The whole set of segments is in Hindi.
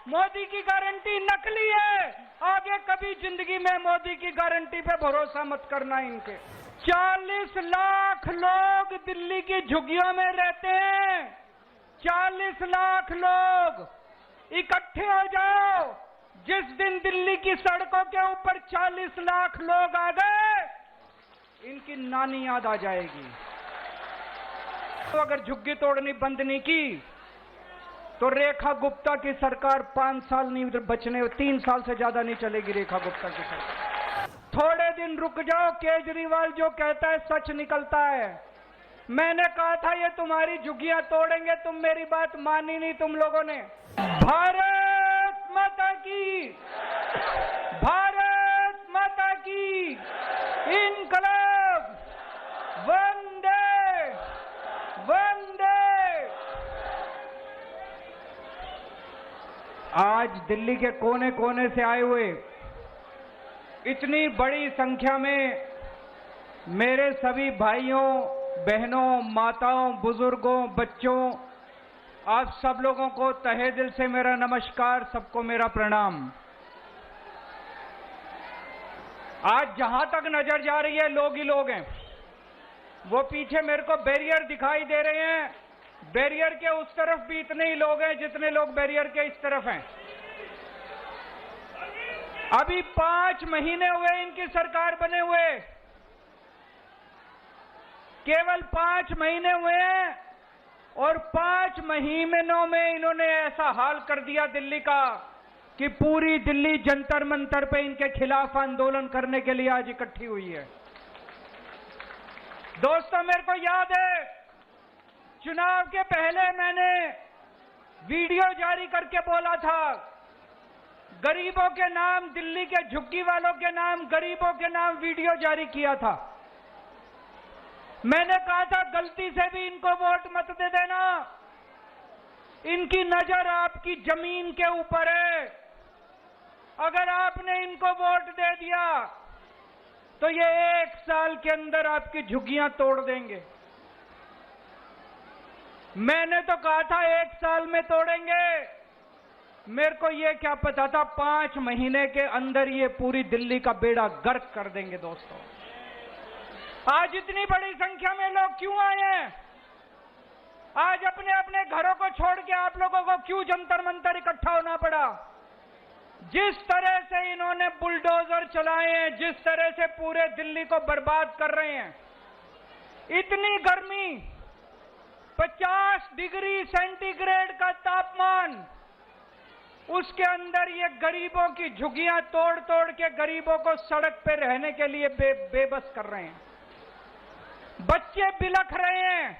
मोदी की गारंटी नकली है। आगे कभी जिंदगी में मोदी की गारंटी पे भरोसा मत करना इनके। 40 लाख लोग दिल्ली की झुग्गियों में रहते हैं। 40 लाख लोग इकट्ठे हो जाओ। जिस दिन दिल्ली की सड़कों के ऊपर 40 लाख लोग आ गए, इनकी नानी याद आ जाएगी। तो अगर झुग्गी तोड़नी बंद नहीं की तो रेखा गुप्ता की सरकार 5 साल नहीं बचने, 3 साल से ज्यादा नहीं चलेगी रेखा गुप्ता की सरकार। थोड़े दिन रुक जाओ, केजरीवाल जो कहता है सच निकलता है। मैंने कहा था ये तुम्हारी झुग्गियां तोड़ेंगे, तुम मेरी बात मानी नहीं तुम लोगों ने। भारत माता की, भारत माता की, इनकलाब, वंदे वंदे। आज दिल्ली के कोने कोने से आए हुए इतनी बड़ी संख्या में मेरे सभी भाइयों, बहनों, माताओं, बुजुर्गों, बच्चों, आप सब लोगों को तहे दिल से मेरा नमस्कार, सबको मेरा प्रणाम। आज जहां तक नजर जा रही है लोग ही लोग हैं। वो पीछे मेरे को बैरियर दिखाई दे रहे हैं, बैरियर के उस तरफ भी इतने ही लोग हैं जितने लोग बैरियर के इस तरफ हैं। अभी 5 महीने हुए इनकी सरकार बने हुए, केवल 5 महीने हुए हैं और 5 महीनों में इन्होंने ऐसा हाल कर दिया दिल्ली का कि पूरी दिल्ली जंतर मंतर पे इनके खिलाफ आंदोलन करने के लिए आज इकट्ठी हुई है। दोस्तों, मेरे को याद है चुनाव के पहले मैंने वीडियो जारी करके बोला था, गरीबों के नाम, दिल्ली के झुग्गी वालों के नाम, गरीबों के नाम वीडियो जारी किया था। मैंने कहा था गलती से भी इनको वोट मत दे देना, इनकी नजर आपकी जमीन के ऊपर है। अगर आपने इनको वोट दे दिया तो ये 1 साल के अंदर आपकी झुग्गियां तोड़ देंगे। मैंने तो कहा था 1 साल में तोड़ेंगे, मेरे को ये क्या पता था 5 महीने के अंदर ये पूरी दिल्ली का बेड़ा गर्क कर देंगे। दोस्तों, आज इतनी बड़ी संख्या में लोग क्यों आए हैं? आज अपने अपने घरों को छोड़ के आप लोगों को क्यों जंतर मंतर इकट्ठा होना पड़ा? जिस तरह से इन्होंने बुलडोजर चलाए हैं, जिस तरह से पूरे दिल्ली को बर्बाद कर रहे हैं, इतनी गर्मी, 50 डिग्री सेंटीग्रेड का तापमान, उसके अंदर ये गरीबों की झुग्गियां तोड़ तोड़ के गरीबों को सड़क पे रहने के लिए बेबस कर रहे हैं। बच्चे बिलख रहे हैं,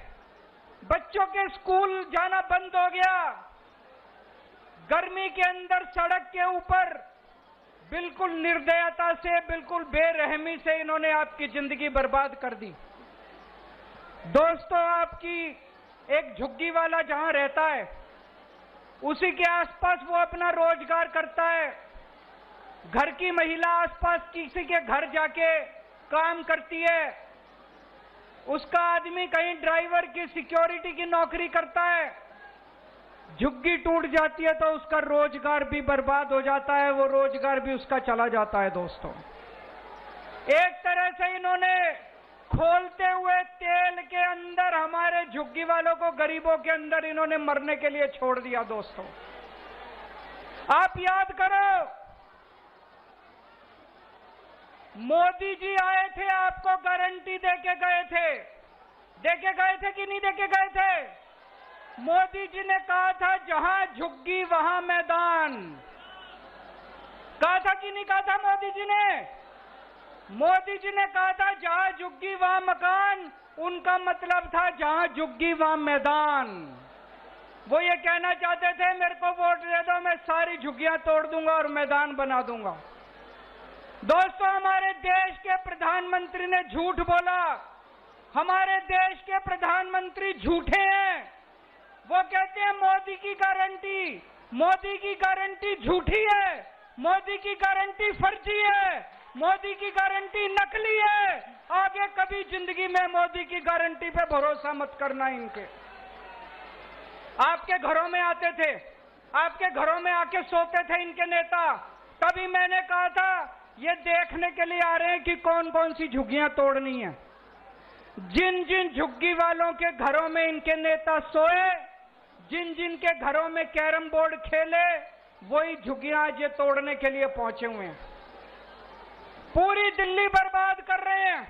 बच्चों के स्कूल जाना बंद हो गया। गर्मी के अंदर सड़क के ऊपर बिल्कुल निर्दयता से, बिल्कुल बेरहमी से इन्होंने आपकी जिंदगी बर्बाद कर दी। दोस्तों, आपकी एक झुग्गी वाला जहां रहता है उसी के आसपास वो अपना रोजगार करता है। घर की महिला आसपास किसी के घर जाके काम करती है, उसका आदमी कहीं ड्राइवर की, सिक्योरिटी की नौकरी करता है। झुग्गी टूट जाती है तो उसका रोजगार भी बर्बाद हो जाता है, वो रोजगार भी उसका चला जाता है। दोस्तों, एक तरह से इन्होंने खोलते हुए तेल के अंदर हमारे झुग्गी वालों को, गरीबों के अंदर इन्होंने मरने के लिए छोड़ दिया। दोस्तों, आप याद करो, मोदी जी आए थे, आपको गारंटी देके गए थे। देके गए थे कि नहीं देके गए थे? मोदी जी ने कहा था जहां झुग्गी वहां मैदान। कहा था कि नहीं कहा था मोदी जी ने? मोदी जी ने कहा था जहां झुग्गी वहां मकान, उनका मतलब था जहां झुग्गी वहां मैदान। वो ये कहना चाहते थे मेरे को वोट दे दो, मैं सारी झुग्गियां तोड़ दूंगा और मैदान बना दूंगा। दोस्तों, हमारे देश के प्रधानमंत्री ने झूठ बोला। हमारे देश के प्रधानमंत्री झूठे हैं। वो कहते हैं मोदी की गारंटी, मोदी की गारंटी झूठी है, मोदी की गारंटी फर्जी है, मोदी की गारंटी नकली है। आगे कभी जिंदगी में मोदी की गारंटी पे भरोसा मत करना इनके। आपके घरों में आते थे, आपके घरों में आके सोते थे इनके नेता। तभी मैंने कहा था ये देखने के लिए आ रहे हैं कि कौन कौन सी झुग्गियां तोड़नी है। जिन जिन झुग्गी वालों के घरों में इनके नेता सोए, जिन जिन के घरों में कैरम बोर्ड खेले, वही झुग्गियां आज ये तोड़ने के लिए पहुंचे हुए हैं। पूरी दिल्ली बर्बाद कर रहे हैं।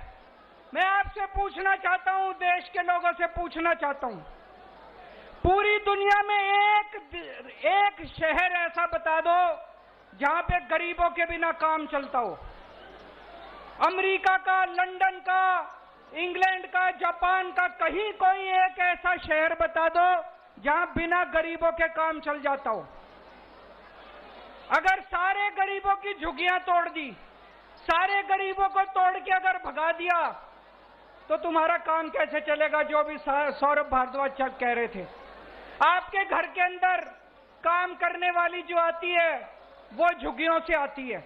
मैं आपसे पूछना चाहता हूं, देश के लोगों से पूछना चाहता हूं, पूरी दुनिया में एक शहर ऐसा बता दो जहां पे गरीबों के बिना काम चलता हो। अमेरिका का, लंदन का, इंग्लैंड का, जापान का, कहीं कोई एक ऐसा शहर बता दो जहां बिना गरीबों के काम चल जाता हो। अगर सारे गरीबों की झुग्गियां तोड़ दी, सारे गरीबों को तोड़ के अगर भगा दिया, तो तुम्हारा काम कैसे चलेगा? जो भी सौरभ भारद्वाज कह रहे थे, आपके घर के अंदर काम करने वाली जो आती है वो झुग्गियों से आती है।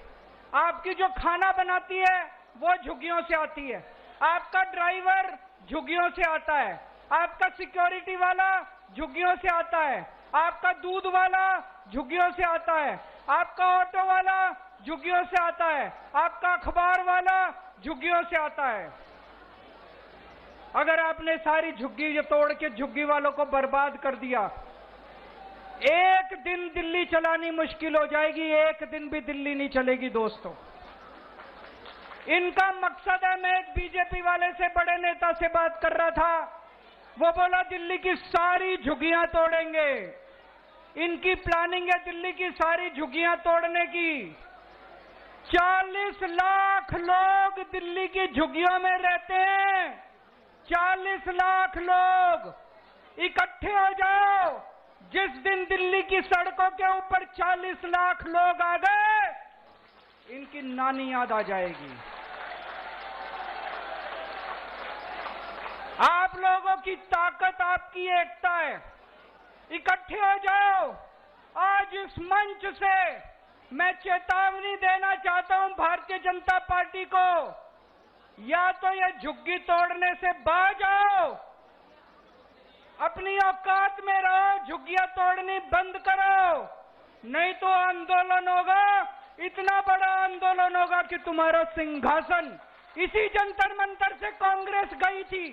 आपकी जो खाना बनाती है वो झुग्गियों से आती है। आपका ड्राइवर झुग्गियों से आता है। आपका सिक्योरिटी वाला झुग्गियों से आता है। आपका दूध वाला झुग्गियों से आता है। आपका ऑटो वाला झुग्गियों से आता है। आपका अखबार वाला झुग्गियों से आता है। अगर आपने सारी झुग्गी तोड़ के झुग्गी वालों को बर्बाद कर दिया, एक दिन दिल्ली चलानी मुश्किल हो जाएगी। एक दिन भी दिल्ली नहीं चलेगी दोस्तों। इनका मकसद है, मैं एक बीजेपी वाले से, बड़े नेता से बात कर रहा था, वो बोला दिल्ली की सारी झुग्गियां तोड़ेंगे। इनकी प्लानिंग है दिल्ली की सारी झुग्गियां तोड़ने की। 40 लाख लोग दिल्ली की झुग्गियों में रहते हैं। 40 लाख लोग इकट्ठे हो जाओ। जिस दिन दिल्ली की सड़कों के ऊपर 40 लाख लोग आ गए, इनकी नानी याद आ जाएगी। आप लोगों की ताकत, आपकी एकता है। इकट्ठे हो जाओ। आज इस मंच से मैं चेतावनी देना चाहता हूं भारतीय जनता पार्टी को, या तो ये झुग्गी तोड़ने से बाज आओ, अपनी औकात में रहो, झुग्गियां तोड़नी बंद करो, नहीं तो आंदोलन होगा, इतना बड़ा आंदोलन होगा कि तुम्हारा सिंहासन। इसी जंतर मंतर से कांग्रेस गई थी,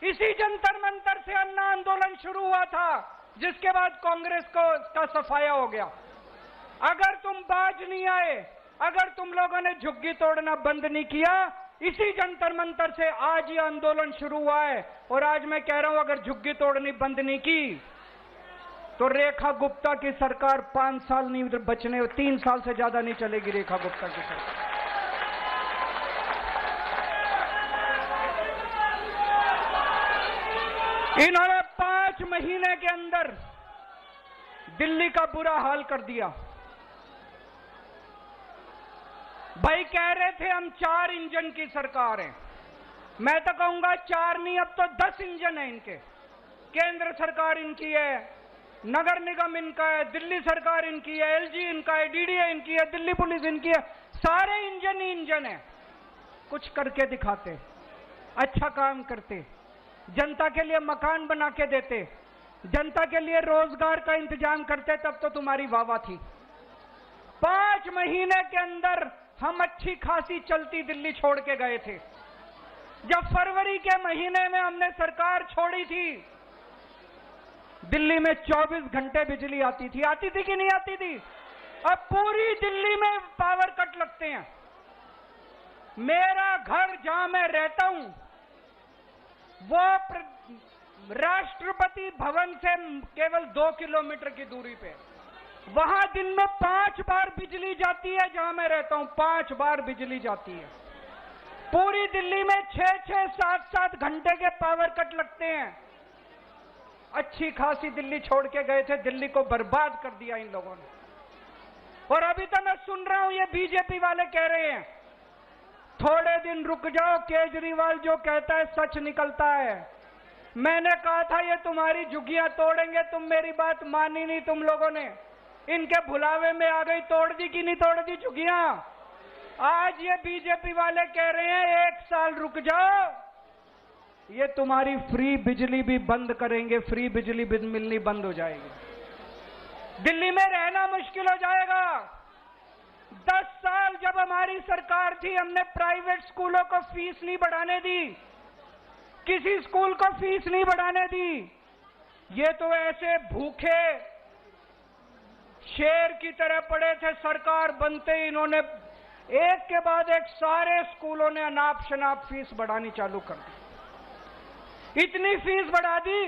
इसी जंतर मंतर से अन्ना आंदोलन शुरू हुआ था, जिसके बाद कांग्रेस को इसका सफाया हो गया। अगर तुम बाज नहीं आए, अगर तुम लोगों ने झुग्गी तोड़ना बंद नहीं किया, इसी जंतर मंतर से आज ये आंदोलन शुरू हुआ है। और आज मैं कह रहा हूं, अगर झुग्गी तोड़नी बंद नहीं की तो रेखा गुप्ता की सरकार 5 साल नहीं बचने, 3 साल से ज्यादा नहीं चलेगी रेखा गुप्ता की सरकार। इन्होंने 5 महीने के अंदर दिल्ली का बुरा हाल कर दिया। भाई कह रहे थे हम 4 इंजन की सरकार है। मैं तो कहूंगा 4 नहीं, अब तो 10 इंजन है इनके। केंद्र सरकार इनकी है, नगर निगम इनका है, दिल्ली सरकार इनकी है, एलजी इनका है, डीडीए इनकी है, दिल्ली पुलिस इनकी है। सारे इंजन ही इंजन है। कुछ करके दिखाते, अच्छा काम करते, जनता के लिए मकान बना के देते, जनता के लिए रोजगार का इंतजाम करते, तब तो तुम्हारी वाहवाह थी। 5 महीने के अंदर हम अच्छी खासी चलती दिल्ली छोड़ के गए थे। जब फरवरी के महीने में हमने सरकार छोड़ी थी, दिल्ली में 24 घंटे बिजली आती थी कि नहीं आती थी? अब पूरी दिल्ली में पावर कट लगते हैं। मेरा घर जहां मैं रहता हूं, वो राष्ट्रपति भवन से केवल 2 किलोमीटर की दूरी पे। वहां दिन में 5 बार बिजली जाती है। जहां मैं रहता हूं 5 बार बिजली जाती है। पूरी दिल्ली में 6-6, 7-7 घंटे के पावर कट लगते हैं। अच्छी खासी दिल्ली छोड़ के गए थे, दिल्ली को बर्बाद कर दिया इन लोगों ने। और अभी तो मैं सुन रहा हूं ये बीजेपी वाले कह रहे हैं थोड़े दिन रुक जाओ, केजरीवाल जो कहता है सच निकलता है। मैंने कहा था ये तुम्हारी झुग्गियां तोड़ेंगे, तुम मेरी बात मानी नहीं तुम लोगों ने। इनके भुलावे में आ गई, तोड़ दी कि नहीं तोड़ दी झुग्गियां? आज ये बीजेपी वाले कह रहे हैं 1 साल रुक जाओ, ये तुम्हारी फ्री बिजली भी बंद करेंगे, फ्री बिजली भी मिलनी बंद हो जाएगी। दिल्ली में रहना मुश्किल हो जाएगा। 10 साल जब हमारी सरकार थी, हमने प्राइवेट स्कूलों को फीस नहीं बढ़ाने दी, किसी स्कूल को फीस नहीं बढ़ाने दी। ये तो ऐसे भूखे शेर की तरह पड़े थे, सरकार बनते ही इन्होंने एक के बाद एक सारे स्कूलों ने अनाप शनाप फीस बढ़ानी चालू कर दी। इतनी फीस बढ़ा दी,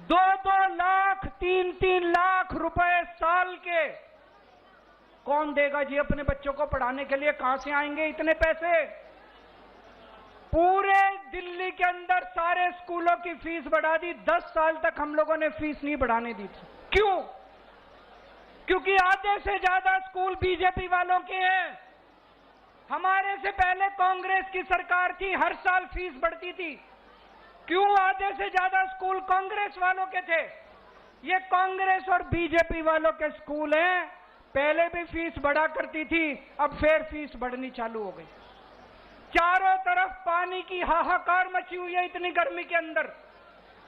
2-2 लाख 3-3 लाख रुपए साल के कौन देगा जी अपने बच्चों को पढ़ाने के लिए? कहां से आएंगे इतने पैसे? पूरे दिल्ली के अंदर सारे स्कूलों की फीस बढ़ा दी। 10 साल तक हम लोगों ने फीस नहीं बढ़ाने दी थी। क्यों? क्योंकि आधे से ज्यादा स्कूल बीजेपी वालों के हैं। हमारे से पहले कांग्रेस की सरकार थी, हर साल फीस बढ़ती थी। क्यों आधे से ज्यादा स्कूल कांग्रेस वालों के थे? ये कांग्रेस और बीजेपी वालों के स्कूल हैं। पहले भी फीस बढ़ा करती थी, अब फिर फीस बढ़नी चालू हो गई। चारों तरफ पानी की हाहाकार मची हुई है इतनी गर्मी के अंदर।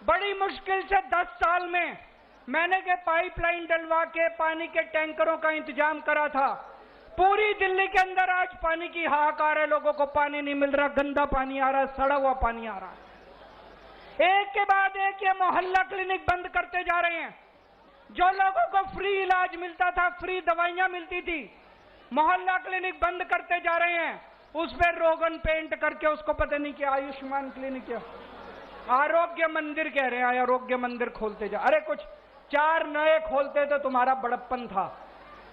बड़ी मुश्किल से 10 साल में मैंने के पाइपलाइन डलवा के पानी के टैंकरों का इंतजाम करा था। पूरी दिल्ली के अंदर आज पानी की हाहाकार है, लोगों को पानी नहीं मिल रहा, गंदा पानी आ रहा है, सड़ा हुआ पानी आ रहा है। एक के बाद एक ये मोहल्ला क्लिनिक बंद करते जा रहे हैं। जो लोगों को फ्री इलाज मिलता था, फ्री दवाइयां मिलती थी, मोहल्ला क्लिनिक बंद करते जा रहे हैं। उस पर रोगन पेंट करके उसको पता नहीं क्या आयुष्मान क्लिनिक या आरोग्य मंदिर कह रहे हैं, आरोग्य मंदिर खोलते जा। अरे कुछ 4 नए खोलते तो तुम्हारा बड़प्पन था।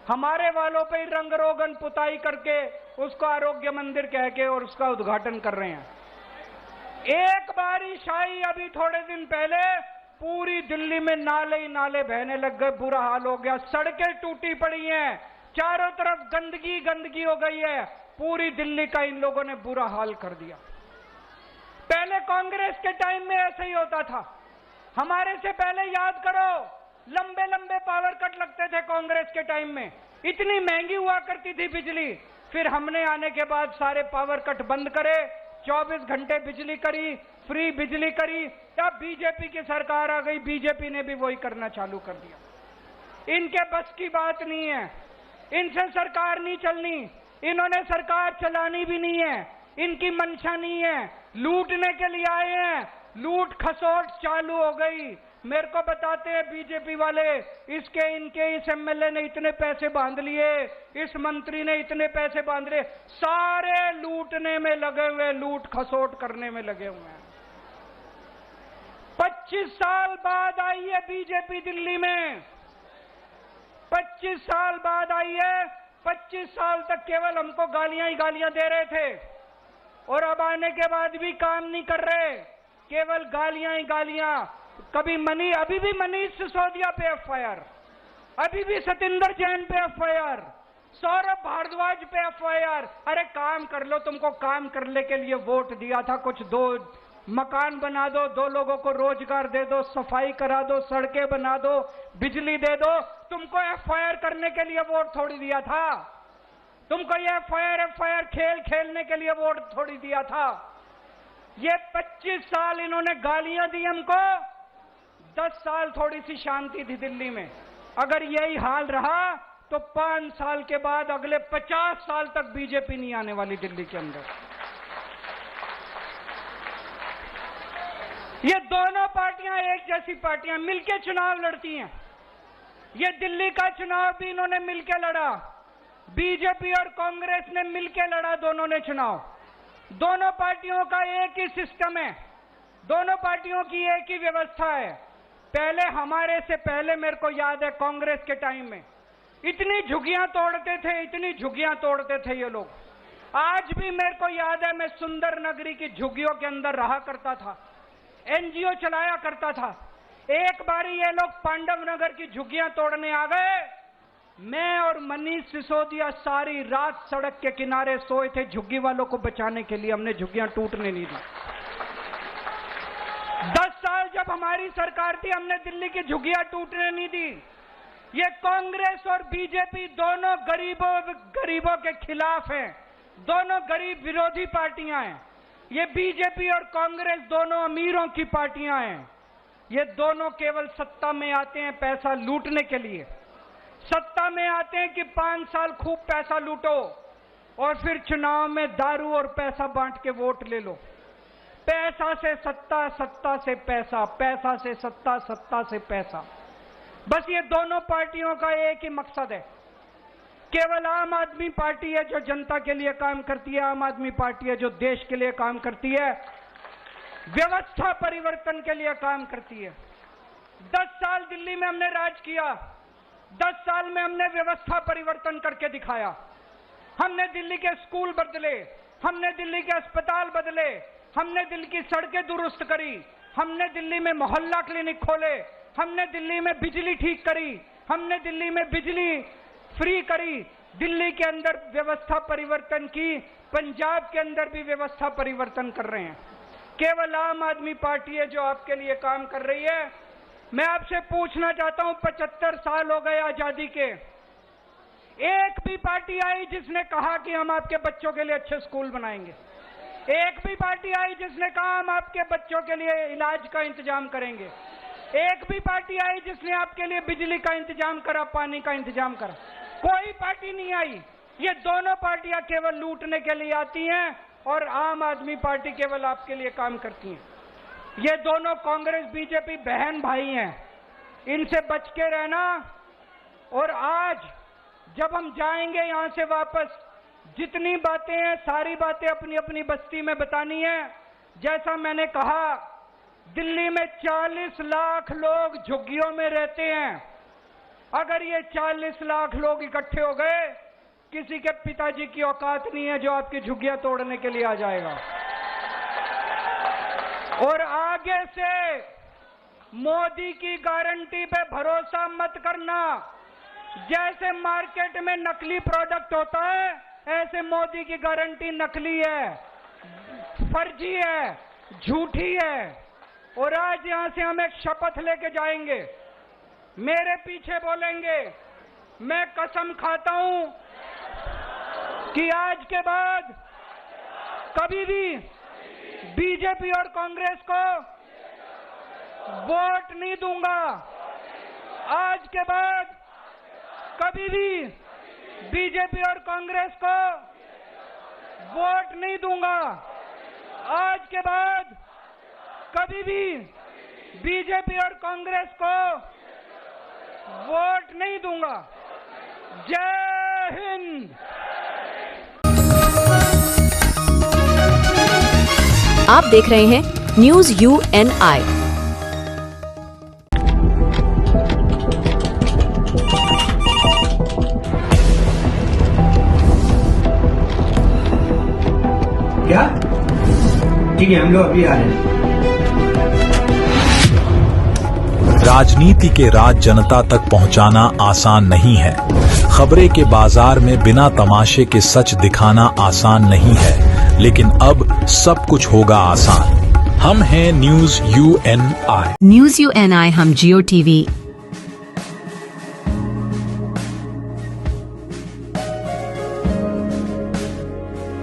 हमारे वालों पे ही रंग रोगन पुताई करके उसको आरोग्य मंदिर कह के और उसका उद्घाटन कर रहे हैं। एक बारिश आई अभी थोड़े दिन पहले, पूरी दिल्ली में नाले ही नाले बहने लग गए, बुरा हाल हो गया। सड़कें टूटी पड़ी हैं, चारों तरफ गंदगी गंदगी हो गई है। पूरी दिल्ली का इन लोगों ने बुरा हाल कर दिया। पहले कांग्रेस के टाइम में ऐसे ही होता था। हमारे से पहले याद करो, लंबे लंबे पावर कट लगते थे कांग्रेस के टाइम में, इतनी महंगी हुआ करती थी बिजली। फिर हमने आने के बाद सारे पावर कट बंद करे, 24 घंटे बिजली करी, फ्री बिजली करी। तब बीजेपी की सरकार आ गई, बीजेपी ने भी वही करना चालू कर दिया। इनके बस की बात नहीं है, इनसे सरकार नहीं चलनी, इन्होंने सरकार चलानी भी नहीं है, इनकी मंशा नहीं है, लूटने के लिए आए हैं। लूट खसोट चालू हो गई। मेरे को बताते हैं बीजेपी वाले, इसके इनके इस एमएलए ने इतने पैसे बांध लिए, इस मंत्री ने इतने पैसे बांध लिए, सारे लूटने में लगे हुए, लूट खसोट करने में लगे हुए हैं। 25 साल बाद आई है बीजेपी दिल्ली में, 25 साल बाद आई है। 25 साल तक केवल हमको गालियां ही गालियां दे रहे थे और अब आने के बाद भी काम नहीं कर रहे, केवल गालियां ही गालियां। कभी अभी भी मनीष सिसोदिया पे एफआईआर, अभी भी सतिंदर जैन पे एफआईआर, सौरभ भारद्वाज पे एफआईआर। अरे काम कर लो, तुमको काम करने के लिए वोट दिया था, कुछ 2 मकान बना दो, 2 लोगों को रोजगार दे दो, सफाई करा दो, सड़कें बना दो, बिजली दे दो। तुमको एफआईआर करने के लिए वोट थोड़ी दिया था, तुमको ये एफआईआर खेल खेलने के लिए वोट थोड़ी दिया था। ये 25 साल इन्होंने गालियां दी हमको, 10 साल थोड़ी सी शांति थी दिल्ली में। अगर यही हाल रहा तो 5 साल के बाद अगले 50 साल तक बीजेपी नहीं आने वाली दिल्ली के अंदर। ये दोनों पार्टियां एक जैसी पार्टियां मिलकर चुनाव लड़ती हैं। ये दिल्ली का चुनाव भी इन्होंने मिलकर लड़ा, बीजेपी और कांग्रेस ने मिलकर लड़ा, दोनों ने चुनाव। दोनों पार्टियों का एक ही सिस्टम है, दोनों पार्टियों की एक ही व्यवस्था है। पहले हमारे से पहले मेरे को याद है कांग्रेस के टाइम में इतनी झुग्गियां तोड़ते थे, इतनी झुग्गियां तोड़ते थे ये लोग। आज भी मेरे को याद है, मैं सुंदर नगरी की झुग्गियों के अंदर रहा करता था, एनजीओ चलाया करता था। एक बारी ये लोग पांडव नगर की झुग्गियां तोड़ने आ गए, मैं और मनीष सिसोदिया सारी रात सड़क के किनारे सोए थे झुग्गी वालों को बचाने के लिए, हमने झुग्गियां टूटने नहीं दी। 10 साल जब हमारी सरकार थी, हमने दिल्ली की झुग्गियां टूटने नहीं दी। ये कांग्रेस और बीजेपी दोनों गरीबों के खिलाफ हैं, दोनों गरीब विरोधी पार्टियां हैं। ये बीजेपी और कांग्रेस दोनों अमीरों की पार्टियां हैं। ये दोनों केवल सत्ता में आते हैं पैसा लूटने के लिए। सत्ता में आते हैं कि 5 साल खूब पैसा लूटो और फिर चुनाव में दारू और पैसा बांट के वोट ले लो। पैसा से सत्ता, सत्ता से पैसा, पैसा से सत्ता, सत्ता से पैसा। बस ये दोनों पार्टियों का एक ही मकसद है। केवल आम आदमी पार्टी है जो जनता के लिए काम करती है, आम आदमी पार्टी है जो देश के लिए काम करती है, व्यवस्था परिवर्तन के लिए काम करती है। 10 साल दिल्ली में हमने राज किया, 10 साल में हमने व्यवस्था परिवर्तन करके दिखाया। हमने दिल्ली के स्कूल बदले, हमने दिल्ली के अस्पताल बदले, हमने दिल्ली की सड़कें दुरुस्त करी, हमने दिल्ली में मोहल्ला क्लिनिक खोले, हमने दिल्ली में बिजली ठीक करी, हमने दिल्ली में बिजली फ्री करी, दिल्ली के अंदर व्यवस्था परिवर्तन की, पंजाब के अंदर भी व्यवस्था परिवर्तन कर रहे हैं। केवल आम आदमी पार्टी है जो आपके लिए काम कर रही है। मैं आपसे पूछना चाहता हूं, 75 साल हो गए आजादी के, एक भी पार्टी आई जिसने कहा कि हम आपके बच्चों के लिए अच्छे स्कूल बनाएंगे? एक भी पार्टी आई जिसने कहा हम आपके बच्चों के लिए इलाज का इंतजाम करेंगे? एक भी पार्टी आई जिसने आपके लिए बिजली का इंतजाम करा, पानी का इंतजाम करा? कोई पार्टी नहीं आई। ये दोनों पार्टियां केवल लूटने के लिए आती हैं और आम आदमी पार्टी केवल आपके लिए काम करती है। ये दोनों कांग्रेस बीजेपी बहन भाई हैं, इनसे बच के रहना। और आज जब हम जाएंगे यहां से वापस, जितनी बातें हैं सारी बातें अपनी अपनी बस्ती में बतानी है। जैसा मैंने कहा, दिल्ली में 40 लाख लोग झुग्गियों में रहते हैं। अगर ये 40 लाख लोग इकट्ठे हो गए, किसी के पिताजी की औकात नहीं है जो आपकी झुग्गियां तोड़ने के लिए आ जाएगा। और आगे से मोदी की गारंटी पे भरोसा मत करना। जैसे मार्केट में नकली प्रोडक्ट होता है, ऐसे मोदी की गारंटी नकली है, फर्जी है, झूठी है। और आज यहां से हम एक शपथ लेके जाएंगे, मेरे पीछे बोलेंगे, मैं कसम खाता हूं कि आज के बाद कभी भी बीजेपी और कांग्रेस को वोट नहीं दूंगा। आज के बाद कभी भी बीजेपी और कांग्रेस को वोट नहीं दूंगा। आज के बाद कभी भी बीजेपी और कांग्रेस को वोट नहीं दूंगा। जय हिंद। आप देख रहे हैं न्यूज UNI। क्या? ठीक है, हम लोग अभी आ रहे हैं। राजनीति के राज जनता तक पहुंचाना आसान नहीं है। खबरें के बाजार में बिना तमाशे के सच दिखाना आसान नहीं है, लेकिन अब सब कुछ होगा आसान। हम हैं न्यूज UNI। न्यूज UNI हम जियो TV,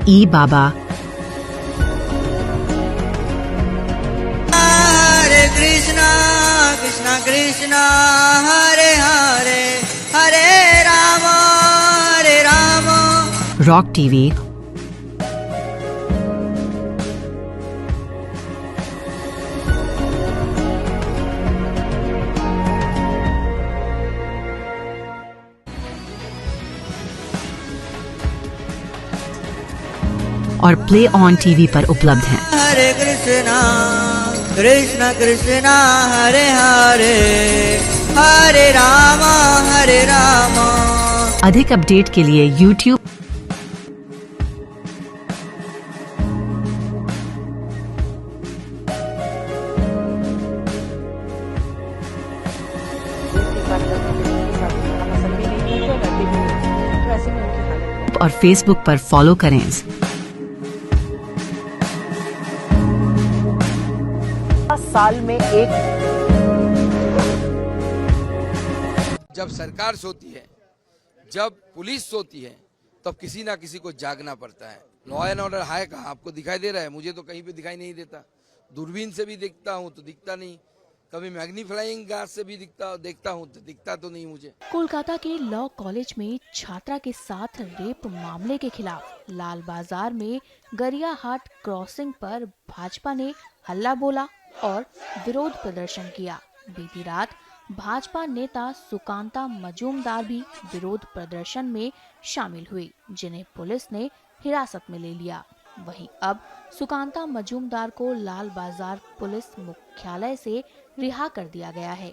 ई बाबा, हरे कृष्णा कृष्णा कृष्णा हरे हरे, हरे राम रॉक TV, और प्ले ऑन TV पर उपलब्ध हैं। हरे कृष्णा कृष्णा कृष्णा हरे हरे, हरे राम हरे राम। अधिक अपडेट के लिए YouTube और Facebook पर फॉलो करें। साल में एक जब सरकार सोती है, जब पुलिस सोती है, तब किसी ना किसी को जागना पड़ता है। लॉ एंड ऑर्डर है कहाँ? आपको दिखाई दे रहा है? मुझे तो कहीं पे दिखाई नहीं देता। दूरबीन से भी देखता हूँ तो दिखता नहीं। कभी मैग्नीफाइंग ग्लास से भी देखता हूँ तो दिखता तो नहीं मुझे। कोलकाता के लॉ कॉलेज में छात्रा के साथ रेप मामले के खिलाफ लाल बाजार में गरियाहाट क्रॉसिंग पर भाजपा ने हल्ला बोला और विरोध प्रदर्शन किया। बीती रात भाजपा नेता सुकांता मजूमदार भी विरोध प्रदर्शन में शामिल हुई, जिन्हें पुलिस ने हिरासत में ले लिया। वहीं अब सुकांता मजूमदार को लाल बाजार पुलिस मुख्यालय से रिहा कर दिया गया है।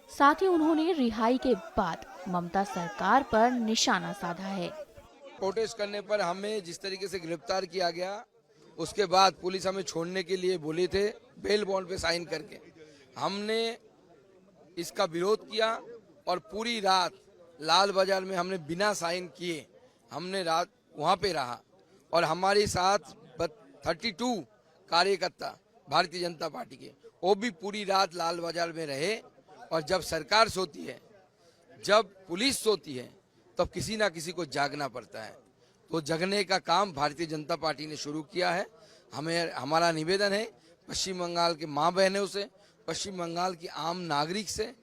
साथ ही उन्होंने रिहाई के बाद ममता सरकार पर निशाना साधा है। प्रोटेस्ट करने पर हमें जिस तरीके से गिरफ्तार किया गया, उसके बाद पुलिस हमें छोड़ने के लिए बोले थे बेल बॉन्ड पे साइन करके। हमने इसका विरोध किया और पूरी रात लाल बाजार में हमने बिना साइन किए हमने रात वहाँ पे रहा और हमारे साथ 32 कार्यकर्ता भारतीय जनता पार्टी के, वो भी पूरी रात लाल बाजार में रहे। और जब सरकार सोती है, जब पुलिस सोती है, तब किसी ना किसी को जागना पड़ता है। तो जगने का काम भारतीय जनता पार्टी ने शुरू किया है। हमारा निवेदन है पश्चिम बंगाल के माँ बहनों से, पश्चिम बंगाल की आम नागरिक से,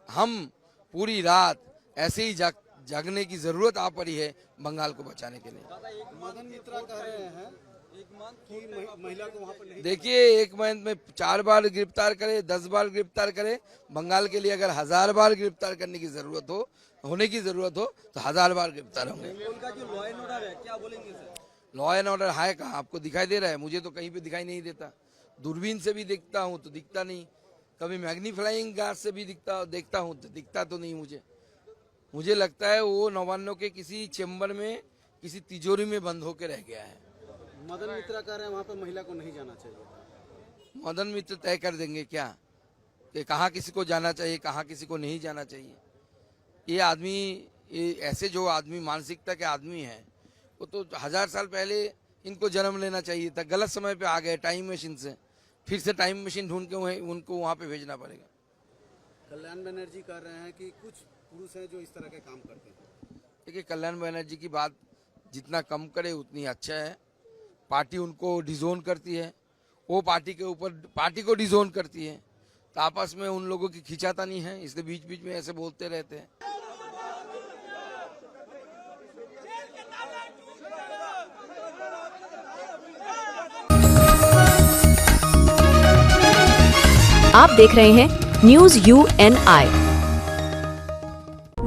हम पूरी रात ऐसे ही जागने की जरूरत आ पड़ी है बंगाल को बचाने के लिए। मदन मित्रा कह रहे हैं कि महिला को वहां पर नहीं। देखिए, एक महीने में 4 बार गिरफ्तार करे, 10 बार गिरफ्तार करे, बंगाल के लिए अगर 1000 बार गिरफ्तार करने की जरूरत हो, होने की जरूरत हो तो 1000 बार गिरफ्तार होंगे। उनका जो लॉ एंड ऑर्डर है, क्या बोलेंगे सर? लॉ एंड ऑर्डर है कहाँ? आपको दिखाई दे रहा है? मुझे तो कहीं पे दिखाई नहीं देता। दूरबीन से भी देखता हूँ तो दिखता नहीं, कभी मैग्नीफाइंग ग्लास से भी देखता हूँ तो दिखता तो नहीं मुझे। मुझे लगता है वो नवान्नों के किसी चेम्बर में, किसी तिजोरी में बंद होकर रह गया है। मदन मित्रा कह रहे हैं वहाँ पर महिला को नहीं जाना चाहिए। मदन मित्र तय कर देंगे क्या कि कहाँ किसी को जाना चाहिए, कहाँ किसी को नहीं जाना चाहिए। ये आदमी, ये ऐसे जो आदमी मानसिकता के आदमी हैं, वो तो 1000 साल पहले इनको जन्म लेना चाहिए था। गलत समय पे आ गए टाइम मशीन से, फिर से टाइम मशीन ढूंढ के उनको वहाँ पे भेजना पड़ेगा। कल्याण बनर्जी कह रहे हैं कि कुछ पुरुष हैं जो इस तरह के काम करते हैं। देखिए, कल्याण बनर्जी की बात जितना कम करे उतनी अच्छा है। पार्टी उनको डिजोन करती है, वो पार्टी के ऊपर पार्टी को डिजोन करती है, तो आपस में उन लोगों की खिंचातानी है, इसलिए बीच बीच में ऐसे बोलते रहते हैं। आप देख रहे हैं news UNI।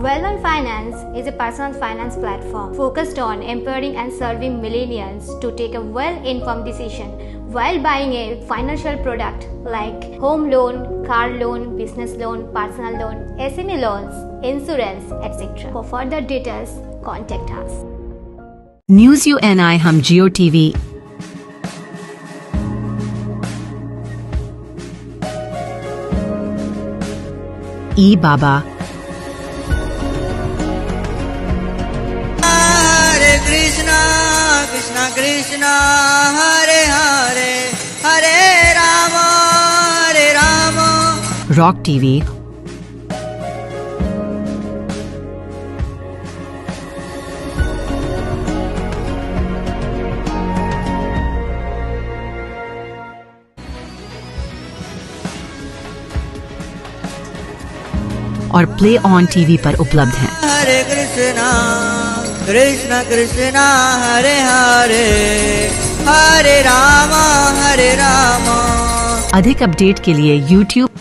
Wellman Finance is a personal finance platform focused on empowering and serving millennials to take a well-informed decision while buying a financial product like home loan, car loan, business loan, personal loan, SME loans, insurance, etc. For further details, contact us. News UNI हम जियो TV, ई बाबा, हरे कृष्णा कृष्णा कृष्णा हरे हरे, हरे राम रॉक TV, और प्ले ऑन TV पर उपलब्ध हैं। हरे कृष्णा कृष्णा कृष्णा हरे हरे, हरे राम हरे राम। अधिक अपडेट के लिए YouTube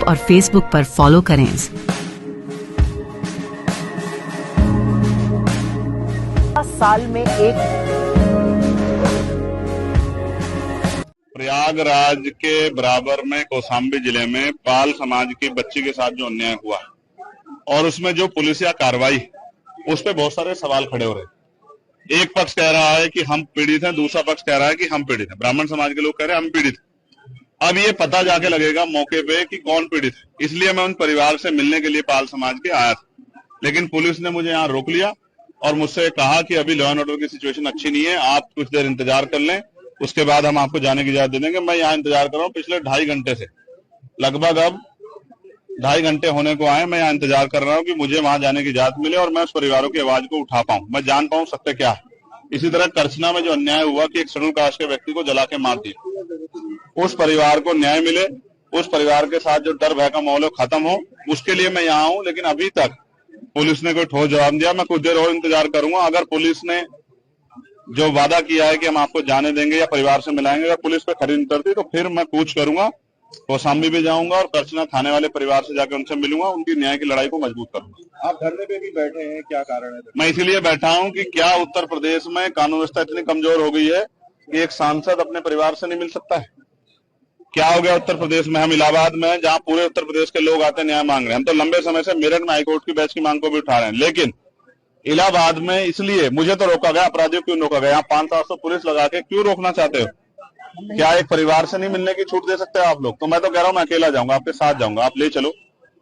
और Facebook पर फॉलो करें। साल में एक प्रयागराज के बराबर में कौशाम्बी जिले में पाल समाज की बच्ची के साथ जो अन्याय हुआ और उसमें जो पुलिसिया कार्रवाई, उस पे बहुत सारे सवाल खड़े हो रहे। एक पक्ष कह रहा है कि हम पीड़ित हैं, दूसरा पक्ष कह रहा है कि हम पीड़ित हैं। ब्राह्मण समाज के लोग कह रहे हैं हम पीड़ित हैं। अब ये पता जाके लगेगा मौके पे कि कौन पीड़ित है। इसलिए मैं उन परिवार से मिलने के लिए पाल समाज के आया था, लेकिन पुलिस ने मुझे यहाँ रोक लिया और मुझसे कहा कि अभी लॉ एंड ऑर्डर की सिचुएशन अच्छी नहीं है, आप कुछ देर इंतजार कर लें, उसके बाद हम आपको जाने की इजाजत दे देंगे। मैं यहाँ इंतजार कर रहा हूँ पिछले 2.5 घंटे से। लगभग अब 2.5 घंटे होने को आए, मैं यहाँ इंतजार कर रहा हूँ कि मुझे वहां जाने की इजाजत मिले और मैं उस परिवारों की आवाज को उठा पाऊं, मैं जान पाऊं सत्य क्या है। इसी तरह करछना में जो अन्याय हुआ कि एक शेड्यूल कास्ट के व्यक्ति को जला के मार दिया, उस परिवार को न्याय मिले, उस परिवार के साथ जो डर भय का माहौल है खत्म हो, उसके लिए मैं यहाँ हूँ। लेकिन अभी तक पुलिस ने कोई ठोस जवाब दिया। मैं कुछ देर और इंतजार करूंगा। अगर पुलिस ने जो वादा किया है कि हम आपको जाने देंगे या परिवार से मिलाएंगे, अगर पुलिस पे खरी उतरती तो फिर मैं पूछ करूंगा, कौशाम्बी भी जाऊंगा और करछना थाने वाले परिवार से जाकर उनसे मिलूंगा, उनकी न्याय की लड़ाई को मजबूत करूंगा। आप धरने पे भी बैठे हैं, क्या कारण है? मैं इसीलिए बैठा हूं कि क्या उत्तर प्रदेश में कानून व्यवस्था इतनी कमजोर हो गई है कि एक सांसद अपने परिवार से नहीं मिल सकता है? क्या हो गया उत्तर प्रदेश में? हम इलाहाबाद में, जहां पूरे उत्तर प्रदेश के लोग आते न्याय मांग रहे हैं, हम तो लंबे समय से मेरठ में हाईकोर्ट की बेंच की मांग को भी उठा रहे हैं, लेकिन इलाहाबाद में इसलिए मुझे तो रोका गया। अपराधियों क्यों रोका गया? यहाँ 500-700 पुलिस लगा के क्यों रोकना चाहते हो? क्या एक परिवार से नहीं मिलने की छूट दे सकते हो आप लोग? तो मैं तो कह रहा हूँ मैं अकेला जाऊंगा, आपके साथ जाऊंगा, आप ले चलो,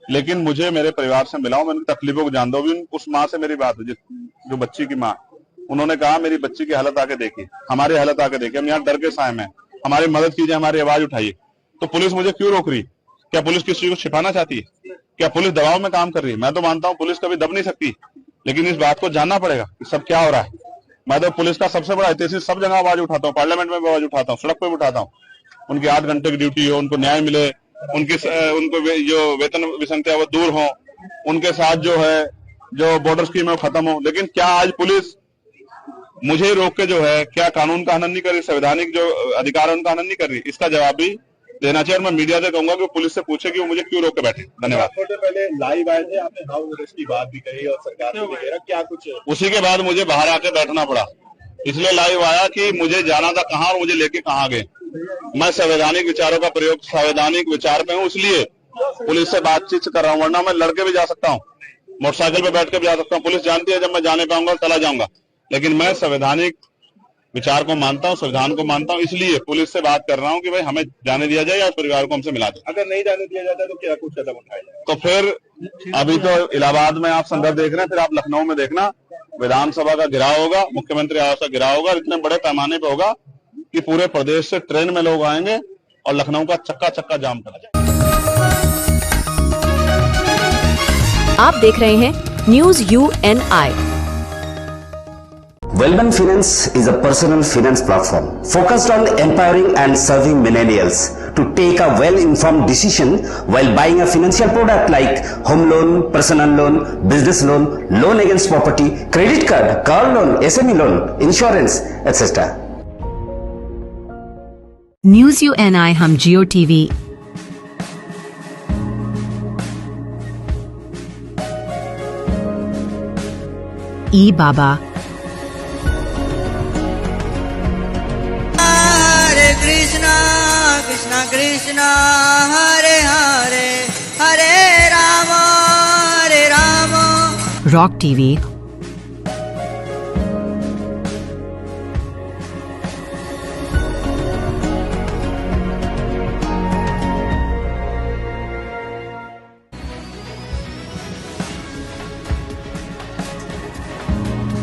लेकिन मुझे मेरे परिवार से मिलाओ, मैं उनकी तकलीफों को जान दो। भी उस माँ से मेरी बात हुई जो बच्ची की माँ, उन्होंने कहा मेरी बच्ची की हालत आके देखिए, हमारी हालत आके देखिए, हम यहाँ डर के साए में, हमारी मदद कीजिए, हमारी आवाज उठाइए। तो पुलिस मुझे क्यों रोक रही? क्या पुलिस किसी चीज को छिपाना चाहती है? क्या पुलिस दबाव में काम कर रही है? मैं तो मानता हूँ पुलिस कभी दब नहीं सकती, लेकिन इस बात को जानना पड़ेगा कि सब क्या हो रहा है। मैं तो पुलिस का सबसे बड़ा हितैषी, सब जगह आवाज उठाता हूँ, पार्लियामेंट में भी आवाज उठाता हूँ, सड़क पे भी उठाता हूँ। उनकी 8 घंटे की ड्यूटी हो, उनको न्याय मिले, उनको जो वेतन विसंगतियां वो दूर हो, उनके साथ जो है जो बॉर्डर स्कीम है वो खत्म हो। लेकिन क्या आज पुलिस मुझे रोक के जो है क्या कानून का हनन नहीं कर रही, संवैधानिक जो अधिकार है उनका हनन नहीं कर रही? इसका जवाब भी देना चाहिए। और मैं मीडिया से कहूंगा कि पुलिस से पूछे कि वो मुझे क्यों रोक के बैठे। धन्यवाद। थोड़े पहले लाइव आए थे, आपने हाउस अरेस्ट की बात भी कही और सरकार ने भी कहा, क्या कुछ? उसी के बाद मुझे बाहर आके बैठना पड़ा, इसलिए लाइव आया कि मुझे जाना था कहाँ और मुझे लेके कहाँ गए। मैं संवैधानिक विचारों का प्रयोग, संवैधानिक विचार पे हूँ, इसलिए पुलिस से बातचीत कर रहा हूँ, वरना मैं लड़के भी जा सकता हूँ, मोटरसाइकिल पे बैठ के भी जा सकता हूँ। पुलिस जानती है जब मैं जाने पाऊंगा चला जाऊंगा, लेकिन मैं संवैधानिक विचार को मानता हूँ, संविधान को मानता हूँ, इसलिए पुलिस से बात कर रहा हूँ कि भाई हमें जाने दिया जाए या परिवार को हमसे मिला दे। अगर नहीं जाने दिया जाता तो क्या कुछ कदम उठाया जाए? तो फिर अभी तो इलाहाबाद में आप संदर्भ देख रहे हैं, फिर आप लखनऊ में देखना, विधानसभा का गिराव होगा, मुख्यमंत्री आवास का गिराव होगा, इतने बड़े पैमाने पे होगा कि पूरे प्रदेश से ट्रेन में लोग आएंगे और लखनऊ का चक्का चक्का जाम करा जाएगा। आप देख रहे हैं news UNI। Wellman Finance is a personal finance platform focused on empowering and serving millennials to take a well-informed decision while buying a financial product like home loan, personal loan, business loan, loan against property, credit card, car loan, SME loan, insurance, etc. News UNI हम जियो टीवी, ई बाबा, हरे कृष्णा कृष्णा कृष्णा हरे हरे हरे राम रॉक टीवी,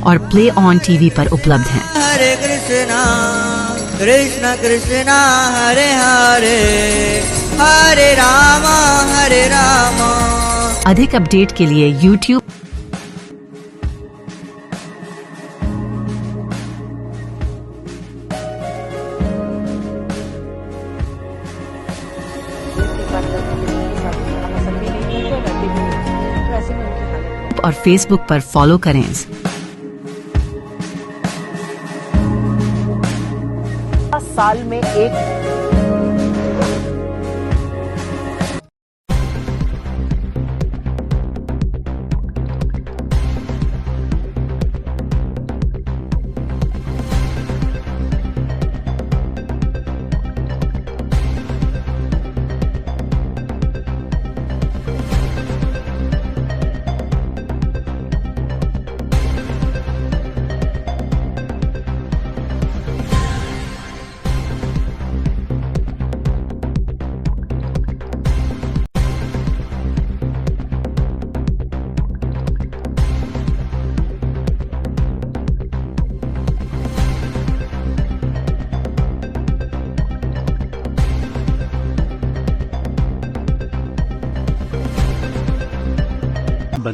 और प्ले ऑन टीवी पर उपलब्ध हैं। हरे कृष्णा कृष्णा कृष्णा हरे हरे हरे राम हरे राम। अधिक अपडेट के लिए YouTube और Facebook पर फॉलो करें। साल में एक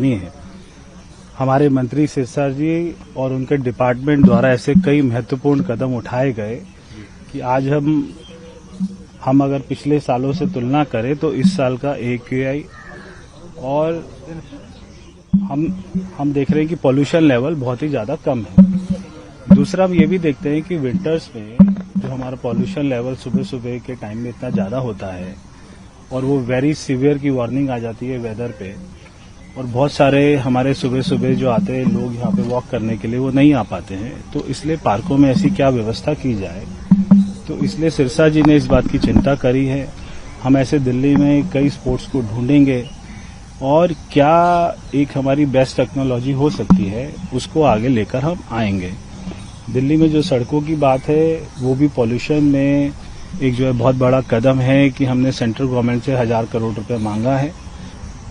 बनी है। हमारे मंत्री सिरसा जी और उनके डिपार्टमेंट द्वारा ऐसे कई महत्वपूर्ण कदम उठाए गए कि आज हम अगर पिछले सालों से तुलना करें तो इस साल का AQI और हम देख रहे हैं कि पॉल्यूशन लेवल बहुत ही ज्यादा कम है। दूसरा हम ये भी देखते हैं कि विंटर्स में जो हमारा पॉल्यूशन लेवल सुबह सुबह के टाइम में इतना ज्यादा होता है और वो वेरी सीवियर की वार्निंग आ जाती है वेदर पे, और बहुत सारे हमारे सुबह सुबह जो आते हैं लोग यहाँ पे वॉक करने के लिए वो नहीं आ पाते हैं। तो इसलिए पार्कों में ऐसी क्या व्यवस्था की जाए, तो इसलिए सिरसा जी ने इस बात की चिंता करी है। हम ऐसे दिल्ली में कई स्पोर्ट्स को ढूंढेंगे और क्या एक हमारी बेस्ट टेक्नोलॉजी हो सकती है उसको आगे लेकर हम आएंगे। दिल्ली में जो सड़कों की बात है वो भी पॉल्यूशन में एक जो है बहुत बड़ा कदम है कि हमने सेंट्रल गवर्नमेंट से 1000 करोड़ रुपए मांगा है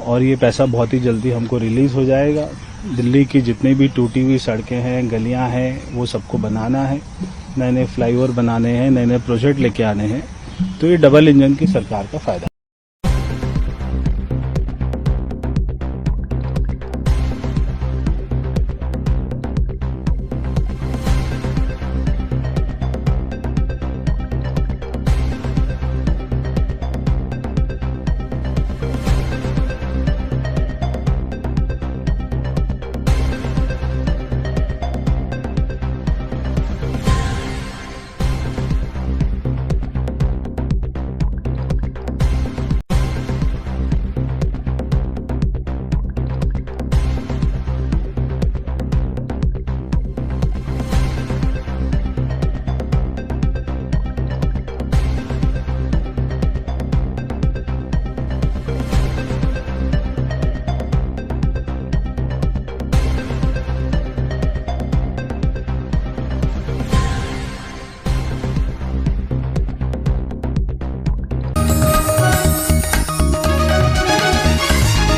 और ये पैसा बहुत ही जल्दी हमको रिलीज हो जाएगा। दिल्ली की जितनी भी टूटी हुई सड़कें हैं, गलियां हैं, वो सबको बनाना है, नए नए फ्लाईओवर बनाने हैं, नए नए प्रोजेक्ट लेके आने हैं। तो ये डबल इंजन की सरकार का फायदा।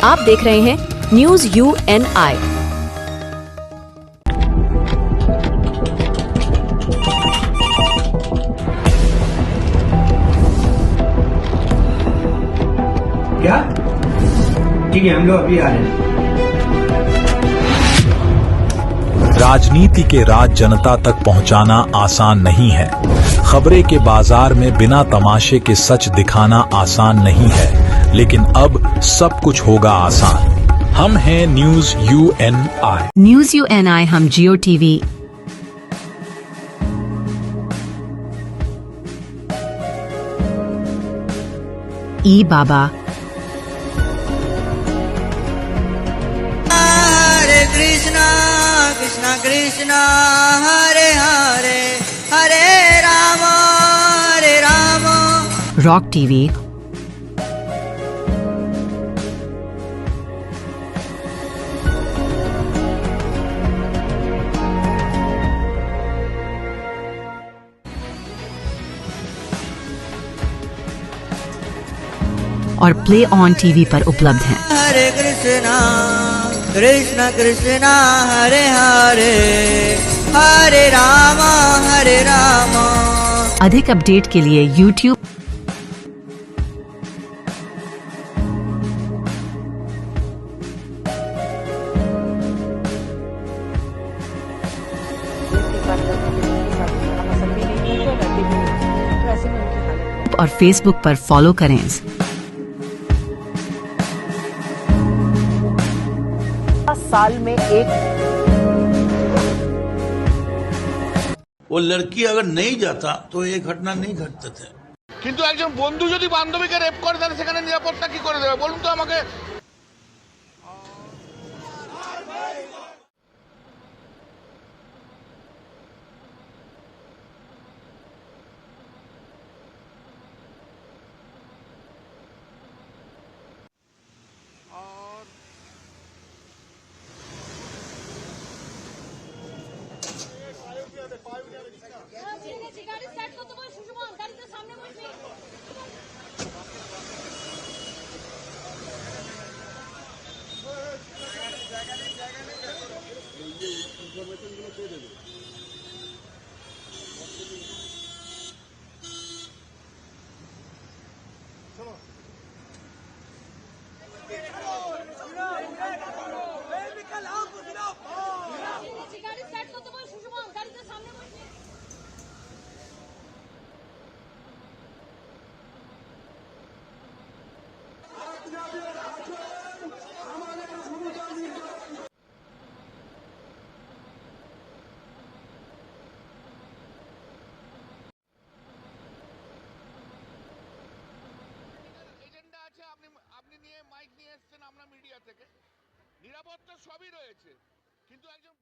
आप देख रहे हैं न्यूज UNI। क्या? ठीक है, हम लोग अभी आ रहे हैं। राजनीति के राज जनता तक पहुंचाना आसान नहीं है। खबरें के बाजार में बिना तमाशे के सच दिखाना आसान नहीं है, लेकिन अब सब कुछ होगा आसान। हम हैं न्यूज UNI। न्यूज UNI हम जियो टीवी, ई बाबा, हरे कृष्णा कृष्णा कृष्णा हरे हरे, हरे राम रॉक टीवी, और प्ले ऑन टीवी पर उपलब्ध हैं। हरे कृष्णा कृष्णा कृष्णा हरे हरे, हरे राम अधिक अपडेट के लिए YouTube और Facebook पर फॉलो करें। साल में एक वो लड़की अगर नहीं जाता तो ये घटना नहीं घटते थे। কিন্তু একজন বন্ধু যদি বান্ধবীকে রেপ করে তাহলে সেখানে নিরাপত্তা কি করে দেবে বলুন তো আমাকে। चलो নিরাপত্তা সবই রয়েছে, কিন্তু একজন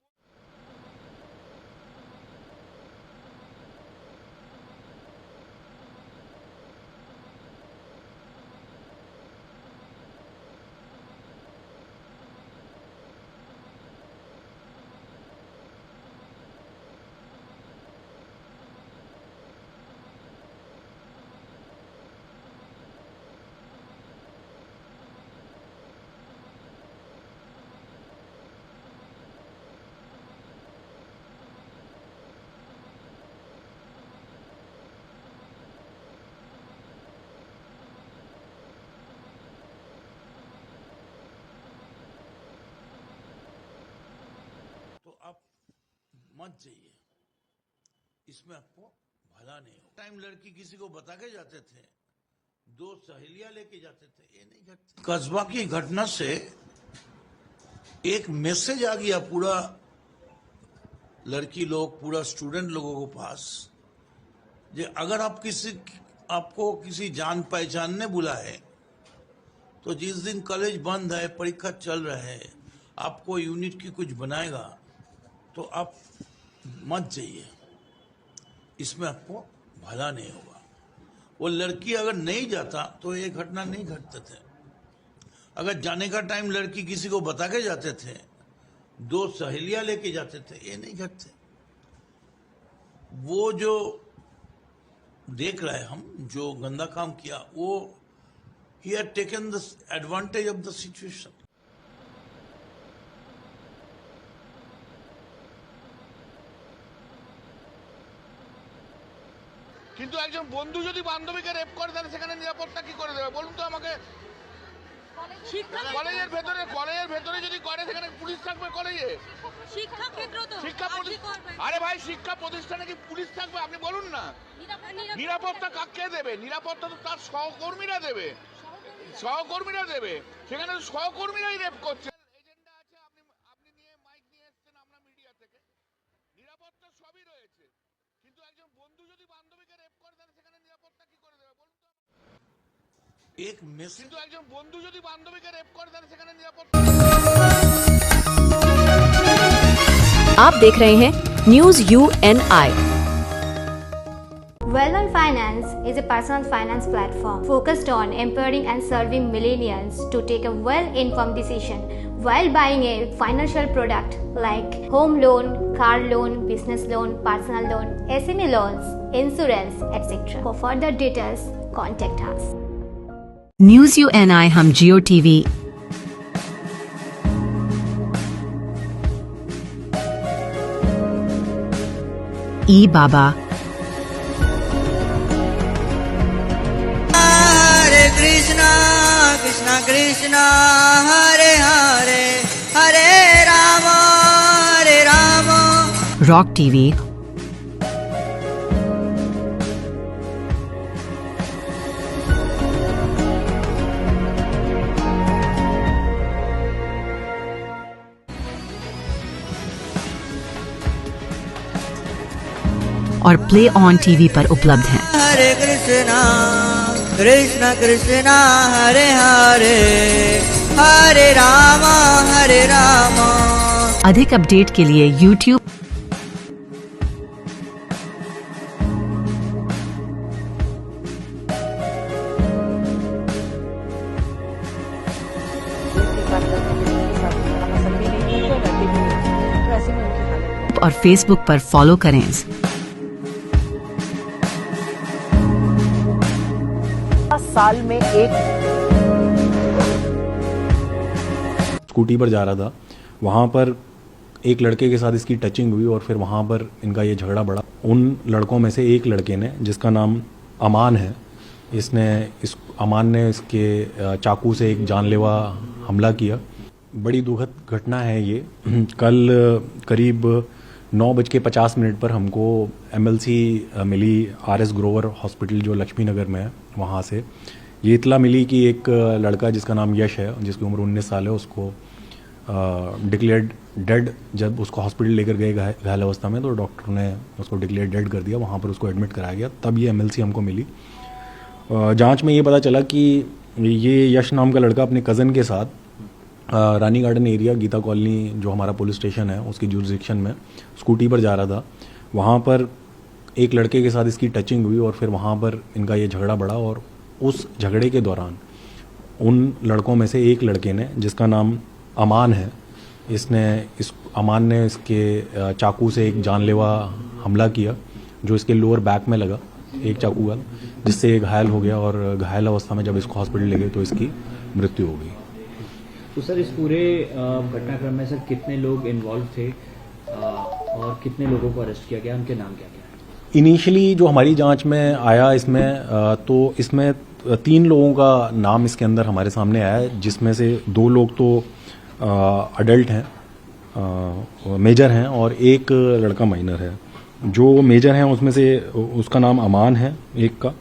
तो आप मत जाइए, इसमें आपको भला नहीं हो। टाइम लड़की किसी को बता के जाते थे, 2 सहेलियां लेके जाते थे, ये नहीं घटते। कस्बा की घटना से एक मैसेज आ गया पूरा लड़की लोग, पूरा स्टूडेंट लोगों को पास, जे अगर आपको किसी जान पहचान ने बुलाए तो जिस दिन कॉलेज बंद है, परीक्षा चल रहा है, आपको यूनिट की कुछ बनाएगा तो आप मत जाइए, इसमें आपको भला नहीं होगा। वो लड़की अगर नहीं जाता तो ये घटना नहीं घटते थे। अगर जाने का टाइम लड़की किसी को बता के जाते थे, 2 सहेलियां लेके जाते थे, ये नहीं घटते। वो जो देख रहे हैं हम, जो गंदा काम किया, वो he had taken the advantage of the situation. কিন্তু একজন বন্ধু যদি বান্ধবীকে রেপ করে তাহলে সেখানে নিরাপত্তা কি করে দেবে বলুন তো আমাকে? কলেজের ভেতরে যদি করে সেখানে পুলিশ থাকবে কলেজে? আরে ভাই, শিক্ষা প্রতিষ্ঠানে কি পুলিশ থাকবে? আপনি বলুন না। নিরাপত্তা কাকে দেবে? নিরাপত্তা তো তার সহকর্মীরা দেবে, সেখানে সহকর্মীরাই রেপ করছে। এজেন্ডা আছে, আপনি নিয়ে মাইক নিয়ে এসেছেন, আমরা মিডিয়া থেকে। নিরাপত্তা সবই রয়েছে, কিন্তু একজন বন্ধু যদি বান্ধবীকে রেপ করে তাহলে সেখানে নিরাপত্তা কি করে দেবে বলুন তো? एक मैसेज, কিন্তু একজন বন্ধু যদি বান্ধবীকে রেপ করে তাহলে সেখানে নিরাপত্তা। आप देख रहे हैं news UNI। Well-Known Finance is a personal finance platform focused on empowering and serving millennials to take a well-informed decision while buying a financial product like home loan, car loan, business loan, personal loan, SME loans, insurance, etc. For further details, contact us. News UNI हम जियो टीवी, ई बाबा, हरे कृष्णा कृष्णा कृष्णा हरे हरे हरे राम रॉक टीवी, और प्ले ऑन टीवी पर उपलब्ध हैं। हरे कृष्णा कृष्णा कृष्णा हरे हरे हरे राम अधिक अपडेट के लिए YouTube और Facebook पर फॉलो करें। साल में एक स्कूटी पर जा रहा था, वहाँ पर एक लड़के के साथ इसकी टचिंग हुई और फिर वहाँ पर इनका ये झगड़ा बढ़ा। उन लड़कों में से एक लड़के ने, जिसका नाम अमान है, अमान ने इसके चाकू से एक जानलेवा हमला किया। बड़ी दुखद घटना है ये। कल करीब 9:50 पर हमको MLC मिली RS ग्रोवर हॉस्पिटल जो लक्ष्मी नगर में है, वहाँ से ये इतला मिली कि एक लड़का जिसका नाम यश है, जिसकी उम्र 19 साल है, उसको डिक्लेयर्ड डेड। जब उसको हॉस्पिटल लेकर गए घायल अवस्था में, तो डॉक्टर ने उसको डिक्लेयर डेड कर दिया। वहाँ पर उसको एडमिट कराया गया, तब ये MLC हमको मिली। जांच में ये पता चला कि ये यश नाम का लड़का अपने कज़न के साथ रानी गार्डन एरिया गीता कॉलोनी जो हमारा पुलिस स्टेशन है उसकी जुरिडिक्शन में स्कूटी पर जा रहा था। वहाँ पर एक लड़के के साथ इसकी टचिंग हुई और फिर वहाँ पर इनका ये झगड़ा बढ़ा और उस झगड़े के दौरान उन लड़कों में से एक लड़के ने, जिसका नाम अमान है, अमान ने इसके चाकू से एक जानलेवा हमला किया जो इसके लोअर बैक में लगा एक चाकू का, जिससे ये घायल हो गया और घायल अवस्था में जब इसको हॉस्पिटल ले गए तो इसकी मृत्यु हो गई। तो सर इस पूरे घटनाक्रम में सर कितने लोग इन्वॉल्व थे और कितने लोगों को अरेस्ट किया गया, उनके नाम क्या क्या है? इनिशियली जो हमारी जांच में आया तो इसमें 3 लोगों का नाम इसके अंदर हमारे सामने आया है, जिसमें से 2 लोग तो अडल्ट हैं, मेजर हैं और एक लड़का माइनर है। जो मेजर हैं उसमें से उसका नाम अमान है, एक का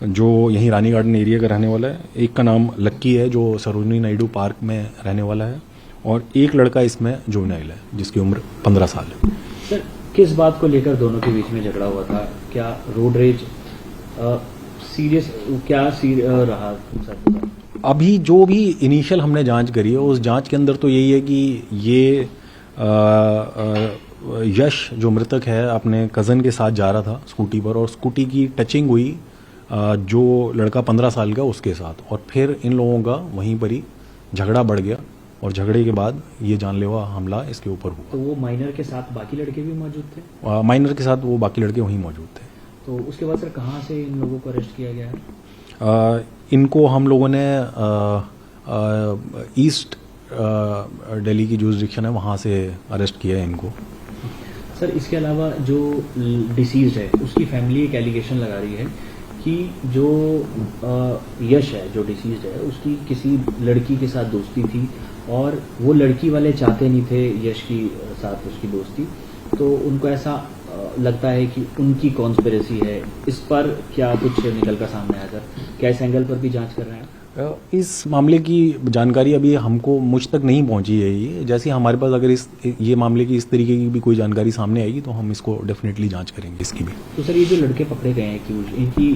जो यहीं रानी गार्डन एरिया का रहने वाला है, एक का नाम लक्की है जो सरोजनी नायडू पार्क में रहने वाला है और एक लड़का इसमें जुवेनाइल है जिसकी उम्र 15 साल है। सर किस बात को लेकर दोनों के बीच में झगड़ा हुआ था? क्या रोड रेज सीरियस रहा सर? अभी जो भी इनिशियल हमने जांच करी है उस जांच के अंदर तो यही है कि ये यश जो मृतक है अपने कज़न के साथ जा रहा था स्कूटी पर और स्कूटी की टचिंग हुई जो लड़का 15 साल का उसके साथ और फिर इन लोगों का वहीं पर ही झगड़ा बढ़ गया और झगड़े के बाद ये जानलेवा हमला इसके ऊपर हुआ। तो वो माइनर के साथ बाकी लड़के भी मौजूद थे? माइनर के साथ वो बाकी लड़के वहीं मौजूद थे। तो उसके बाद सर कहाँ से इन लोगों को अरेस्ट किया गया है? इनको हम लोगों ने ईस्ट दिल्ली की जुरिडिक्शन है वहाँ से अरेस्ट किया है इनको। सर इसके अलावा जो डिसीज्ड है उसकी फैमिली एक एलिगेशन लगा रही है कि जो यश है जो डिसीज्ड है उसकी किसी लड़की के साथ दोस्ती थी और वो लड़की वाले चाहते नहीं थे यश की साथ उसकी दोस्ती, तो उनको ऐसा लगता है कि उनकी कॉन्स्पिरेसी है। इस पर क्या कुछ निकल कर सामने आया सर? क्या इस एंगल पर भी जांच कर रहे हैं? इस मामले की जानकारी अभी हमको मुझ तक नहीं पहुंची है। ये जैसे हमारे पास अगर ये मामले की इस तरीके की भी कोई जानकारी सामने आएगी तो हम इसको डेफिनेटली जांच करेंगे इसकी भी। तो सर ये जो लड़के पकड़े गए हैं एक्यूज, इनकी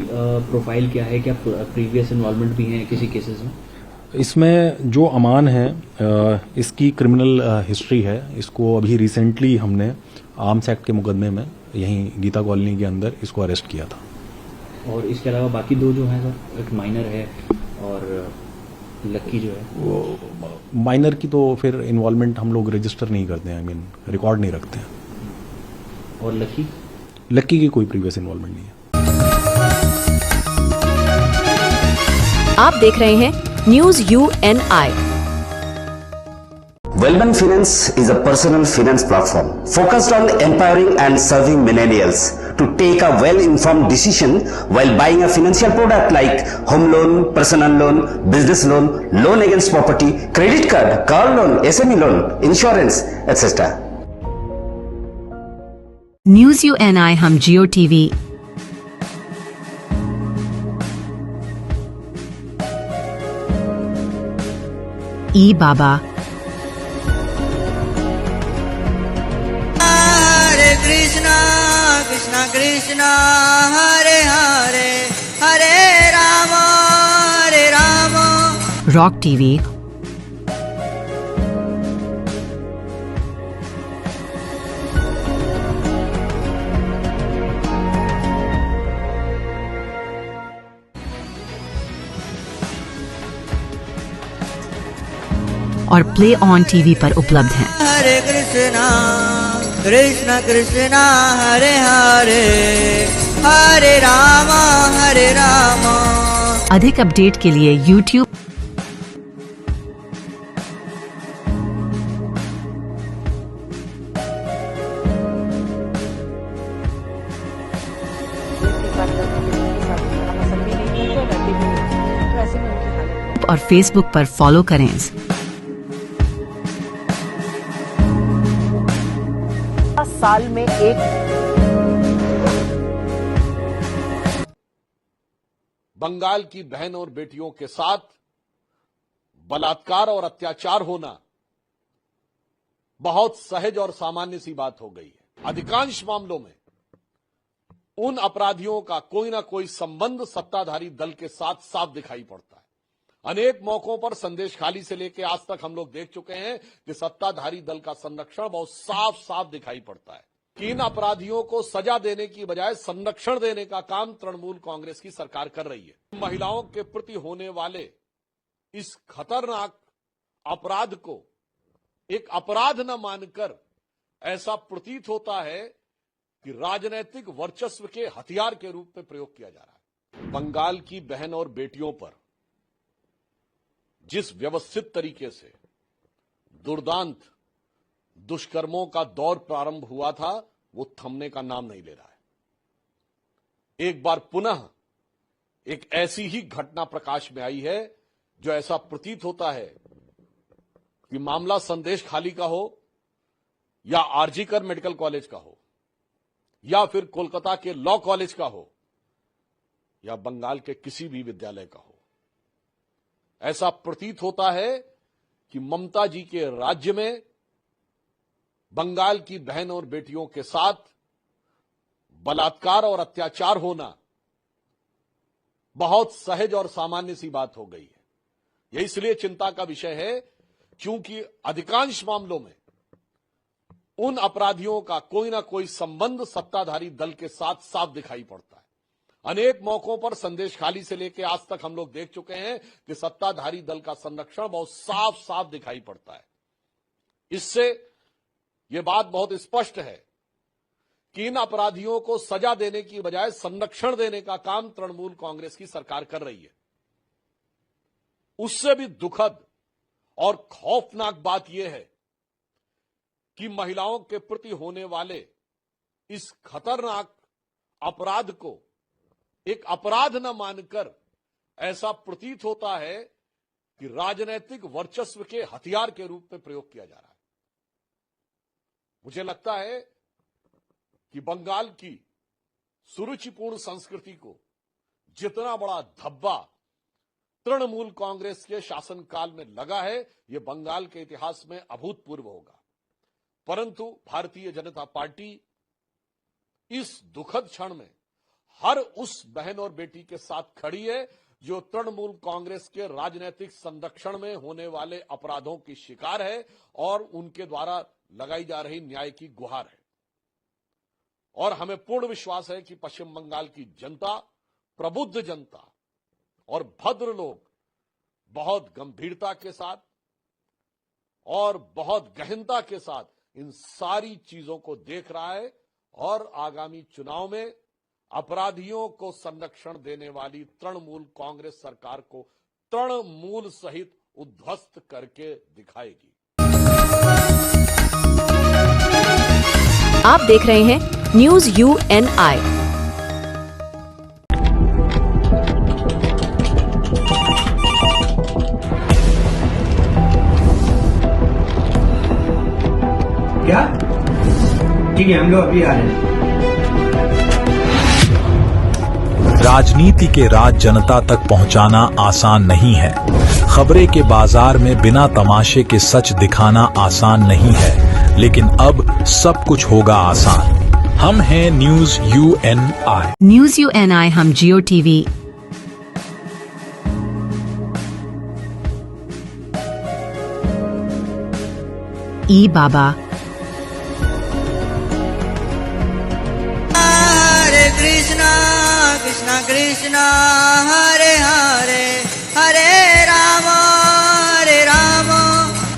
प्रोफाइल क्या है? क्या प्रीवियस इन्वॉल्वमेंट भी है किसी केसेस में? इसमें जो अमान है इसकी क्रिमिनल हिस्ट्री है। इसको अभी रिसेंटली हमने आर्म्स एक्ट के मुकदमे में यहीं गीता कॉलोनी के अंदर इसको अरेस्ट किया था। और इसके अलावा बाकी 2 जो हैं सर, एक माइनर है और लक्की जो है, वो माइनर की तो फिर इन्वॉल्वमेंट हम लोग रजिस्टर नहीं करते हैं, रिकॉर्ड नहीं रखते हैं। और लक्की की कोई प्रीवियस इन्वॉल्वमेंट नहीं है। आप देख रहे हैं news UNI। Wellman Finance is a personal finance platform focused on empowering and serving millennials to take a well-informed decision while buying a financial product like home loan, personal loan, business loan, loan against property, credit card, car loan, SME loan, insurance, etc. News UNI हम जियो टीवी ई बाबा कृष्णा कृष्णा कृष्णा हरे हरे हरे राम रॉक टीवी और प्ले ऑन टीवी पर उपलब्ध हैं। हरे कृष्णा कृष्णा कृष्णा हरे हरे हरे राम हरे राम। अधिक अपडेट के लिए YouTube और Facebook पर फॉलो करें। साल में एक बंगाल की बहन और बेटियों के साथ बलात्कार और अत्याचार होना बहुत सहज और सामान्य सी बात हो गई है। अधिकांश मामलों में उन अपराधियों का कोई ना कोई संबंध सत्ताधारी दल के साथ साफ दिखाई पड़ता है। अनेक मौकों पर संदेश खाली से लेकर आज तक हम लोग देख चुके हैं कि सत्ताधारी दल का संरक्षण बहुत साफ साफ दिखाई पड़ता है कि इन अपराधियों को सजा देने की बजाय संरक्षण देने का काम तृणमूल कांग्रेस की सरकार कर रही है। महिलाओं के प्रति होने वाले इस खतरनाक अपराध को एक अपराध न मानकर ऐसा प्रतीत होता है कि राजनीतिक वर्चस्व के हथियार के रूप में प्रयोग किया जा रहा है। बंगाल की बहन और बेटियों पर जिस व्यवस्थित तरीके से दुर्दांत दुष्कर्मों का दौर प्रारंभ हुआ था वो थमने का नाम नहीं ले रहा है। एक बार पुनः एक ऐसी ही घटना प्रकाश में आई है जो ऐसा प्रतीत होता है कि मामला संदेश खाली का हो या आरजीकर मेडिकल कॉलेज का हो या फिर कोलकाता के लॉ कॉलेज का हो या बंगाल के किसी भी विद्यालय का हो। ऐसा प्रतीत होता है कि ममता जी के राज्य में बंगाल की बहन और बेटियों के साथ बलात्कार और अत्याचार होना बहुत सहज और सामान्य सी बात हो गई है। यह इसलिए चिंता का विषय है क्योंकि अधिकांश मामलों में उन अपराधियों का कोई ना कोई संबंध सत्ताधारी दल के साथ साफ दिखाई पड़ता है। अनेक मौकों पर संदेश खाली से लेकर आज तक हम लोग देख चुके हैं कि सत्ताधारी दल का संरक्षण बहुत साफ साफ दिखाई पड़ता है। इससे यह बात बहुत स्पष्ट है कि इन अपराधियों को सजा देने की बजाय संरक्षण देने का काम तृणमूल कांग्रेस की सरकार कर रही है। उससे भी दुखद और खौफनाक बात यह है कि महिलाओं के प्रति होने वाले इस खतरनाक अपराध को एक अपराध न मानकर ऐसा प्रतीत होता है कि राजनीतिक वर्चस्व के हथियार के रूप में प्रयोग किया जा रहा है। मुझे लगता है कि बंगाल की सुरुचिपूर्ण संस्कृति को जितना बड़ा धब्बा तृणमूल कांग्रेस के शासनकाल में लगा है यह बंगाल के इतिहास में अभूतपूर्व होगा। परंतु भारतीय जनता पार्टी इस दुखद क्षण में हर उस बहन और बेटी के साथ खड़ी है जो तृणमूल कांग्रेस के राजनीतिक संरक्षण में होने वाले अपराधों की शिकार है और उनके द्वारा लगाई जा रही न्याय की गुहार है। और हमें पूर्ण विश्वास है कि पश्चिम बंगाल की जनता, प्रबुद्ध जनता और भद्र लोग बहुत गंभीरता के साथ और बहुत गहनता के साथ इन सारी चीजों को देख रहा है और आगामी चुनाव में अपराधियों को संरक्षण देने वाली तृणमूल कांग्रेस सरकार को तृणमूल सहित उद्ध्वस्त करके दिखाएगी। आप देख रहे हैं न्यूज UNI। क्या? ठीक है, हम लोग अभी आ रहे हैं। राजनीति के राज जनता तक पहुंचाना आसान नहीं है। खबरें के बाजार में बिना तमाशे के सच दिखाना आसान नहीं है, लेकिन अब सब कुछ होगा आसान। हम हैं न्यूज UNI। न्यूज UNI हम जियो टीवी, ई बाबा, कृष्णा कृष्णा हरे हरे हरे राम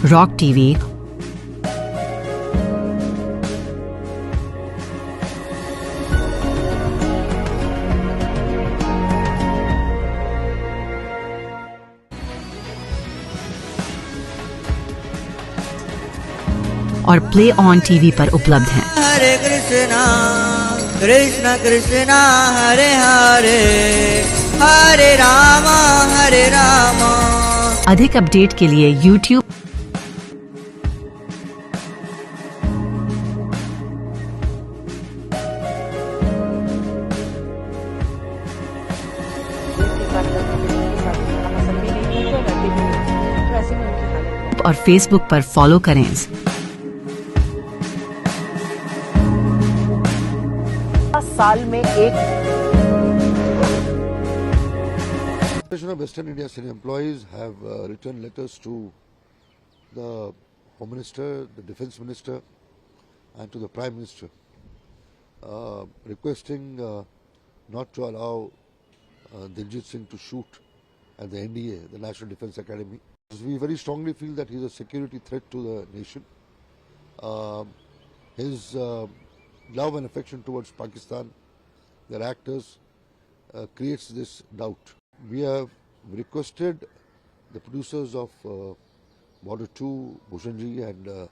रॉक टीवी, और प्ले ऑन टीवी पर उपलब्ध हैं। हरे कृष्णा कृष्णा कृष्णा हरे हरे हरे राम हरे राम। अधिक अपडेट के लिए YouTube और Facebook पर फॉलो करें। साल में एक Federation of Western India City employees have written letters to the Home Minister, the Defence Minister and to the Prime Minister requesting not to allow Diljit Singh to shoot at the NDA, the National Defence Academy. We very strongly feel that he is a security threat to the nation. His love and affection towards Pakistan, their actors, creates this doubt. We have requested the producers of Border 2, Bhushanji and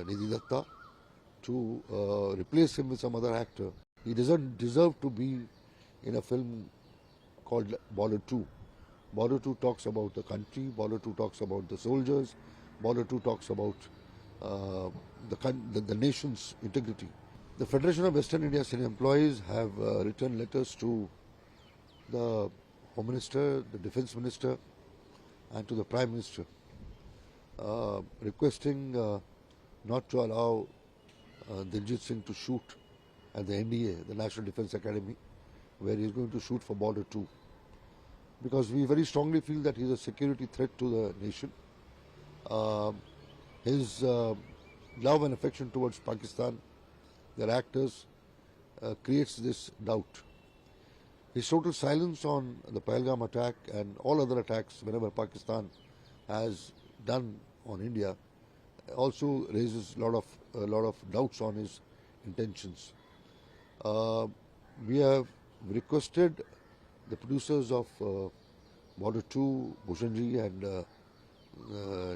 Nidhi Datta to replace him with some other actor. He doesn't deserve to be in a film called Border 2. Border 2 talks about the country, Border 2 talks about the soldiers, Border 2 talks about the nation's integrity. The Federation of Western India City employees have written letters to the Home Minister, the Defence Minister and to the Prime Minister requesting not to allow Diljit Singh to shoot at the NDA, the National Defence Academy, where he is going to shoot for Border 2. Because we very strongly feel that he is a security threat to the nation. His love and affection towards Pakistan, their actors, creates this doubt. His total silence on the Pahalgam attack and all other attacks whenever Pakistan has done on India also raises a lot of doubts on his intentions. We have requested the producers of Border 2, Bhushanji and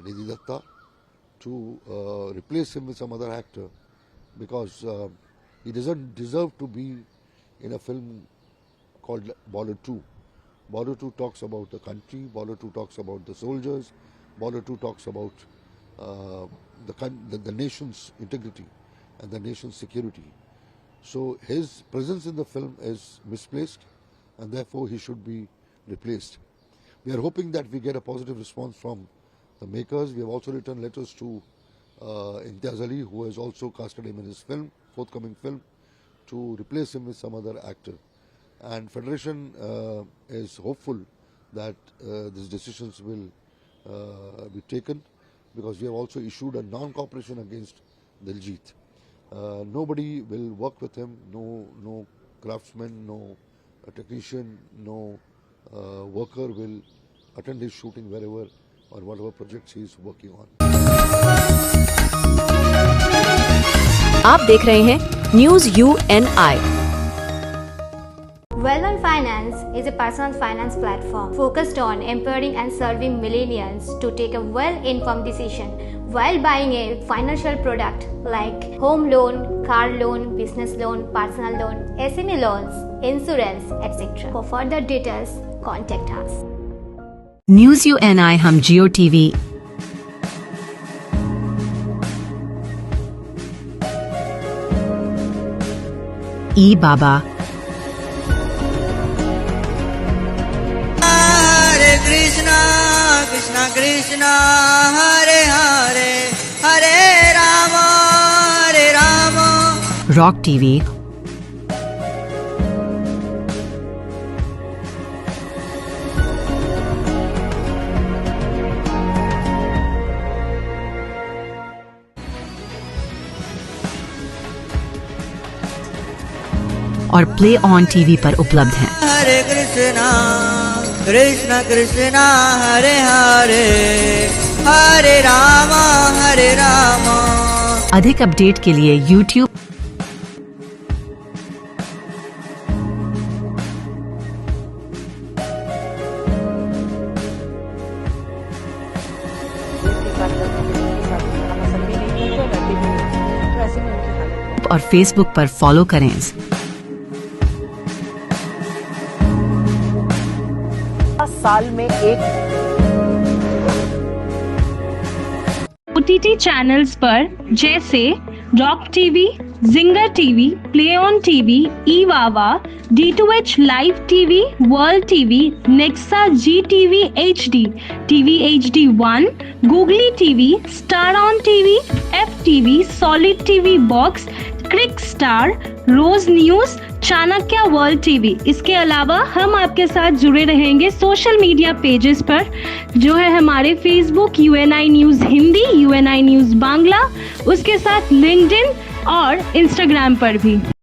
Nidhi Datta to replace him with some other actor because he doesn't deserve to be in a film called Border 2. Border 2 talks about the country, Border 2 talks about the soldiers, Border 2 talks about the nation's integrity and the nation's security. So his presence in the film is misplaced and therefore he should be replaced. We are hoping that we get a positive response from the makers. We have also written letters to Imtiaz Ali, who has also casted him in his film, forthcoming film, to replace him with some other actor. And Federation is hopeful that these decisions will be taken because we have also issued a non-cooperation against Diljit. Nobody will work with him, no craftsman, no technician, no worker will attend his shooting wherever or whatever projects he is working on. आप देख रहे हैं news UNI। Well On Finance is a personal finance platform focused on empowering and serving millennials to take a well-informed decision while buying a financial product like home loan, car loan, business loan, personal loan, SME loans, insurance, etc. For further details, contact us. News UNI हम जियो टीवी ई बाबा Hare Krishna, Krishna Krishna, Hare Hare, Hare Rama, Hare Rama. Rock TV और प्ले ऑन टीवी पर उपलब्ध हैं। Hare Krishna, Krishna Krishna, Hare Hare, Hare Rama, Hare Rama. अधिक अपडेट के लिए YouTube और Facebook पर फॉलो करें। साल में एक OTT चैनल्स पर जैसे rock TV, zinger TV, play on TV, ईवावा, D2H live TV, world TV, Nexa GTV HD, TV HD1, googly TV, star on TV, FTV, solid TV box, crick star, रोज न्यूज, चाणक्य वर्ल्ड टीवी। इसके अलावा हम आपके साथ जुड़े रहेंगे सोशल मीडिया पेजेस पर, जो है हमारे Facebook UNI news Hindi, UNI news Bangla, उसके साथ लिंक्डइन और इंस्टाग्राम पर भी।